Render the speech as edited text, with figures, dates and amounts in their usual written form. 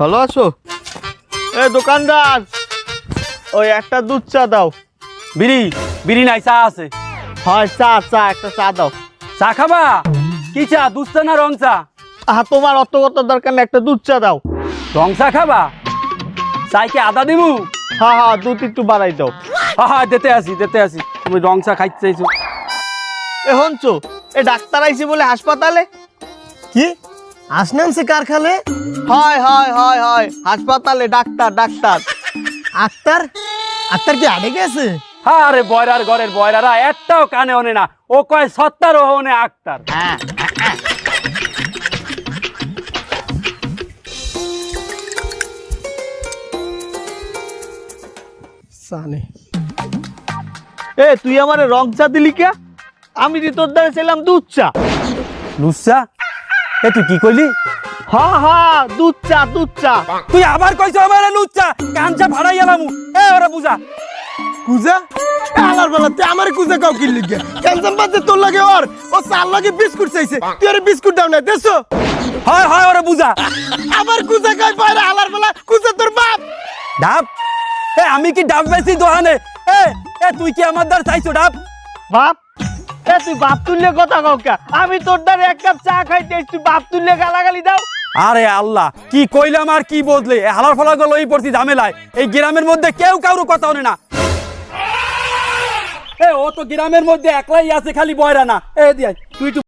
ভালো আছো? এ দোকানদার, ওই একটা দুধ চা দাও। বিড়ি বিড়ি নাই, চা আছে। হয় চা, চা একটা চা দাও। চা খাবা? কি চা, দুধ চা না রং চা? তোমার অত কত দরকার না, একটা দুধ চা দাও। রং চা খাবা? চাই কি আদা দিমু? হ্যাঁ হ্যাঁ, দুধ একটু বাড়াই দাও। হ্যাঁ দিতে আসি। তুমি রং চা খাইতে চাইছো? এ হনছো, এ ডাক্তার আইছে বলে হাসপাতালে। কি আসনাম সে কার খালে? হয় হয় হয় হয়, হাসপাতালে ডাক্তার ডাক্তার। আক্তার আক্তার কি আড়ে গেছে? আরে বয়রার ঘরের বয়রারা একটাও কানে ওনে না, ও কয় সত্তার ওহনে আক্তার। সানে এ তুই আমারে রং চা দিলি কে? আমি যে তোর দ্বারা ছিলাম দুধ চা। লুচ্চা? এ তুই কি কইলি? হ্যাঁ হ্যাঁ, দুধ চা দুধ চা। তুই আবার কইছো আমারে লুচ্চা? কাঞ্চা ভাড়াই এলামু। এ ওরে বুঝা। কুজা আলার বেলাতে আমার কুজা কাউ কি লিখে ক্যান্সাম বাজে তোর লাগে ওর ও চার লাগে বিস্কুট চাইছে, তুই ওর বিস্কুট দাও না দেছো? হয় ওরে বুঝা। আবার কুজা কাই পারে আলার বেলা কুজা তোর বাপ। ডাব? এ আমি কি ডাব বেশি দোহানে? এ এ তুই কি আমার দ্বার চাইছো ডাব? বাপ? এ তুই বাপ তুললে কথা কও কে? আমি তোর দ্বারা এক কাপ চা খাইতে তুই বাপ তুললে গালাগালি দাও। আরে আল্লাহ, কি কইলাম আর কি বদলে, হালার ফালা গেল এই পড়ছি ঝামেলায়। এই গ্রামের মধ্যে কেউ কারো কথা হনে না। এ ও তো গ্রামের মধ্যে একলাই আছে, খালি বয়রা না। এ দিয়াই তুই